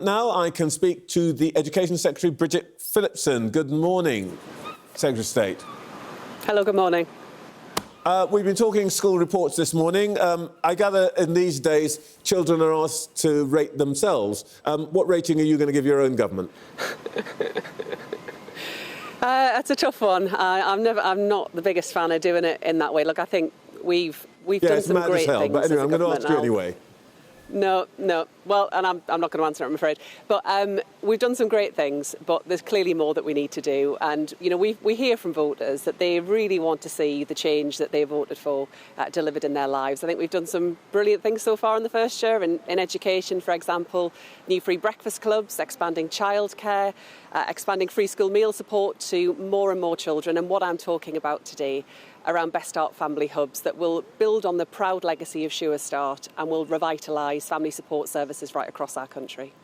Now I can speak to the Education Secretary Bridget Phillipson. Good morning, Secretary of State. Hello, good morning. We've been talking school reports this morning. I gather in these days children are asked to rate themselves. What rating are you going to give your own government? That's a tough one. I'm not the biggest fan of doing it in that way. Look, I think we've done some great things. But anyway, I'm going to ask you anyway. No. Well, and I'm not going to answer it, I'm afraid. But we've done some great things, but there's clearly more that we need to do. And, you know, we hear from voters that they really want to see the change that they voted for delivered in their lives. I think we've done some brilliant things so far in the first year in education, for example, new free breakfast clubs, expanding childcare, expanding free school meal support to more and more children. And what I'm talking about today around Best Start family hubs that will build on the proud legacy of Sure Start and will revitalise family support services right across our country.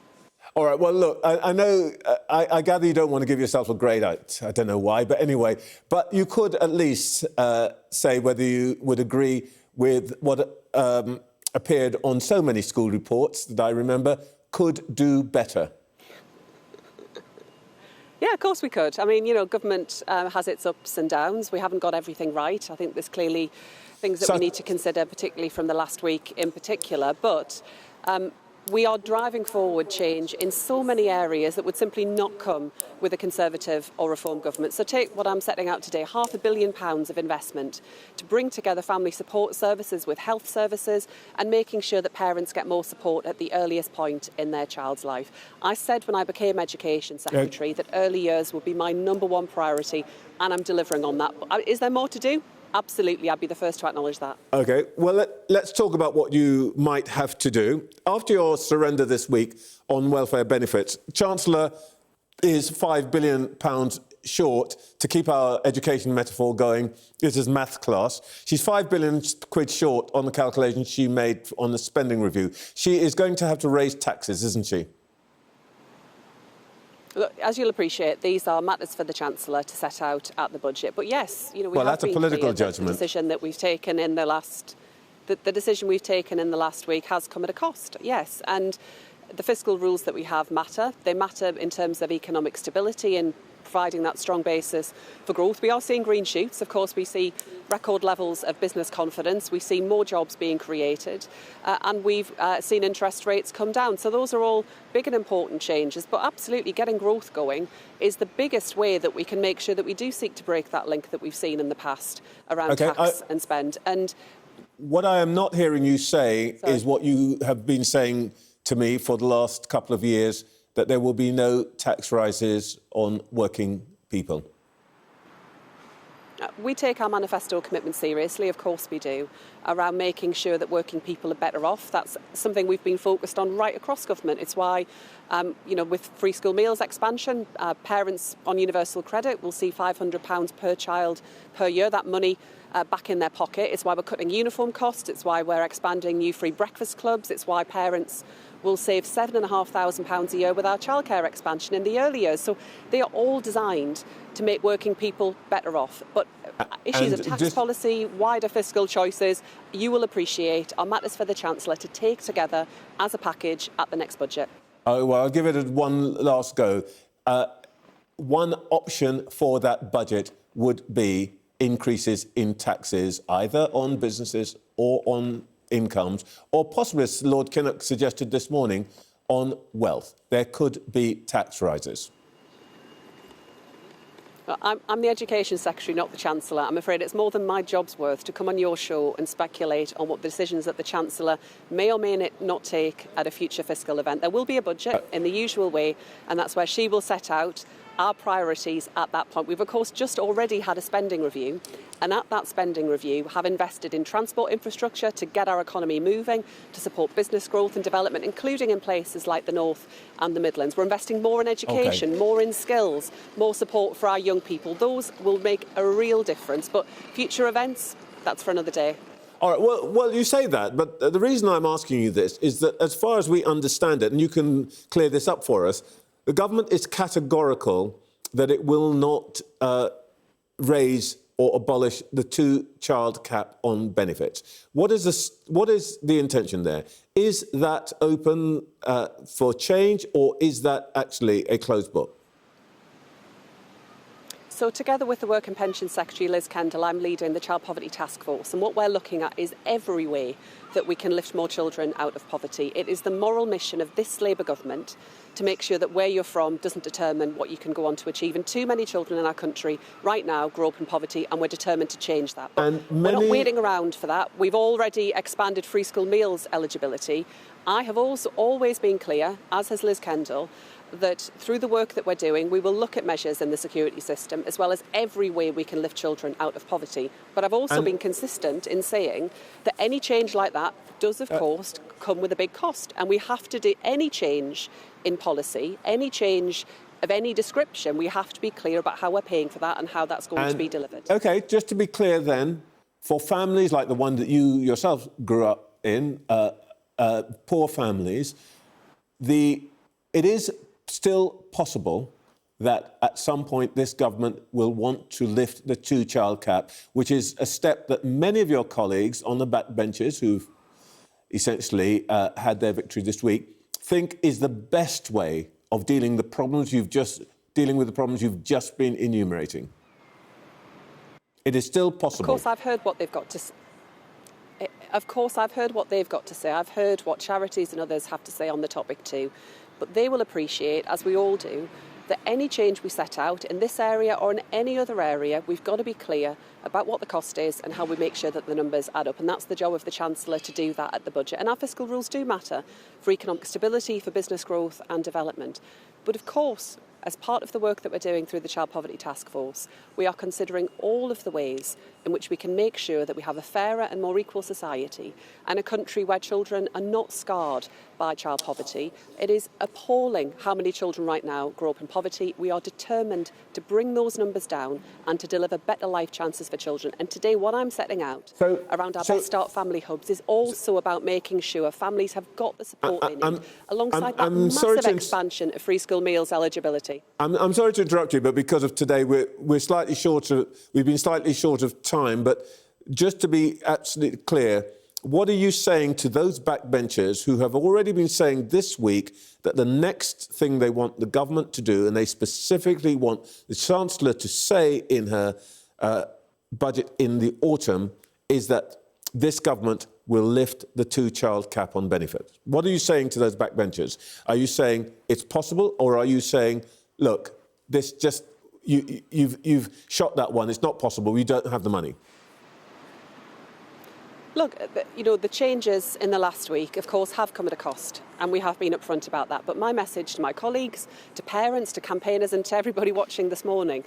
All right, well, look, I know, I gather you don't want to give yourself a grade out. I don't know why, but anyway. But you could at least say whether you would agree with what appeared on so many school reports that I remember could do better. Yeah, of course we could. I mean, you know, government has its ups and downs. We haven't got everything right. I think there's clearly things that we need to consider, particularly from the last week in particular. But we are driving forward change in so many areas that would simply not come with a Conservative or Reform government. So take what I'm setting out today, £500 million of investment to bring together family support services with health services and making sure that parents get more support at the earliest point in their child's life. I said when I became Education Secretary that early years would be my number one priority, and I'm delivering on that. Is there more to do? Absolutely, I'd be the first to acknowledge that. OK, well, let's talk about what you might have to do. After your surrender this week on welfare benefits, Chancellor is £5 billion short to keep our education metaphor going. This is maths class. She's £5 billion short on the calculations she made on the spending review. She is going to have to raise taxes, isn't she? Look, as you'll appreciate, these are matters for the Chancellor to set out at the budget. But yes, you know, that's a political judgment. The decision that we've taken in the last, the decision we've taken in the last week has come at a cost. Yes, and the fiscal rules that we have matter. They matter in terms of economic stability and providing that strong basis for growth. We are seeing green shoots. Of course, we see record levels of business confidence. We see more jobs being created and we've seen interest rates come down. So those are all big and important changes. But absolutely, getting growth going is the biggest way that we can make sure that we do seek to break that link that we've seen in the past around tax and spend. And what I am not hearing you say is what you have been saying to me for the last couple of years, that there will be no tax rises on working people. We take our manifesto commitment seriously, of course we do, around making sure that working people are better off. That's something we've been focused on right across government. It's why, you know, with free school meals expansion, parents on universal credit will see £500 per child per year, that money back in their pocket. It's why we're cutting uniform costs. It's why we're expanding new free breakfast clubs. It's why parents will save £7,500 a year with our childcare expansion in the early years. So they are all designed to make working people better off. But issues of tax policy, wider fiscal choices, you will appreciate are matters for the Chancellor to take together as a package at the next budget. Oh, well, I'll give it one last go. One option for that budget would be increases in taxes, either on businesses or on incomes, or possibly, as Lord Kinnock suggested this morning, on wealth. There could be tax rises. I'm the Education Secretary, not the Chancellor. I'm afraid it's more than my job's worth to come on your show and speculate on what the decisions that the Chancellor may or may not take at a future fiscal event. There will be a budget in the usual way, and that's where she will set out our priorities at that point. We've, of course, just already had a spending review, and at that spending review have invested in transport infrastructure to get our economy moving, to support business growth and development, including in places like the North and the Midlands. We're investing more in education, more in skills, more support for our young people. Those will make a real difference. But future events, that's for another day. All right, well, you say that, but the reason I'm asking you this is that as far as we understand it, and you can clear this up for us, the government is categorical that it will not raise or abolish the two-child cap on benefits. What is the intention there? Is that open for change, or is that actually a closed book? So together with the Work and Pensions Secretary Liz Kendall, I'm leading the Child Poverty Task Force, and what we're looking at is every way that we can lift more children out of poverty. It is the moral mission of this Labour government to make sure that where you're from doesn't determine what you can go on to achieve. And too many children in our country right now grow up in poverty, and we're determined to change that. But we're not waiting around for that. We've already expanded free school meals eligibility. I have also always been clear, as has Liz Kendall, that through the work that we're doing, we will look at measures in the security system as well as every way we can lift children out of poverty. But I've also been consistent in saying that any change like that does, of course, come with a big cost. And we have to do any change in policy, any change of any description, we have to be clear about how we're paying for that and how that's going to be delivered. OK, just to be clear then, for families like the one that you yourself grew up in, poor families, it is still possible that at some point this government will want to lift the two-child cap, which is a step that many of your colleagues on the backbenches who've essentially had their victory this week think is the best way of dealing with the problems you've just been enumerating. It is still possible. Of course, I've heard what they've got to say. I've heard what charities and others have to say on the topic too. But they will appreciate, as we all do, that any change we set out in this area or in any other area, we've got to be clear about what the cost is and how we make sure that the numbers add up. And that's the job of the Chancellor to do that at the budget. And our fiscal rules do matter for economic stability, for business growth and development. But of course, as part of the work that we're doing through the Child Poverty Task Force, we are considering all of the ways in which we can make sure that we have a fairer and more equal society and a country where children are not scarred by child poverty. It is appalling how many children right now grow up in poverty. We are determined to bring those numbers down and to deliver better life chances for children. And today what I'm setting out around our Best Start family hubs is also about making sure families have got the support they need, alongside that massive expansion of free school meals eligibility. I'm sorry to interrupt you, but because of today, we've been slightly short of time. But just to be absolutely clear, what are you saying to those backbenchers who have already been saying this week that the next thing they want the government to do, and they specifically want the Chancellor to say in her budget in the autumn, is that this government will lift the two-child cap on benefits? What are you saying to those backbenchers? Are you saying it's possible, or are you saying, look, this just you've shot that one, it's not possible, we don't have the money? Look, the changes in the last week, of course, have come at a cost, and we have been upfront about that. But my message to my colleagues, to parents, to campaigners and to everybody watching this morning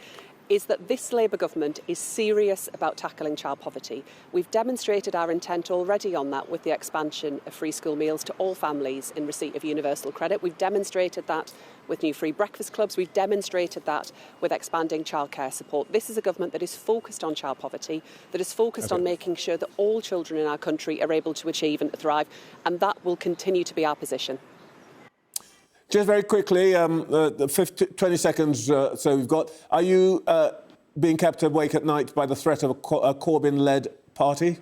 is that this Labour government is serious about tackling child poverty. We've demonstrated our intent already on that with the expansion of free school meals to all families in receipt of universal credit. We've demonstrated that with new free breakfast clubs. We've demonstrated that with expanding childcare support. This is a government that is focused on child poverty, that is focused on making sure that all children in our country are able to achieve and thrive, and that will continue to be our position. Just very quickly, 20 seconds so we've got. Are you being kept awake at night by the threat of a Corbyn-led party?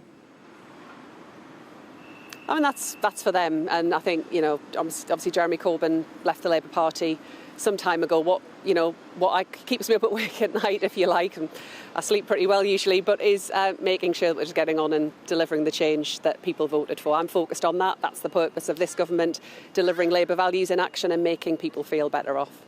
I mean, that's for them. And I think, obviously Jeremy Corbyn left the Labour Party some time ago. What keeps me up awake at night, if you like, and I sleep pretty well usually, but is making sure that we're just getting on and delivering the change that people voted for. I'm focused on that. That's the purpose of this government, delivering Labour values in action and making people feel better off.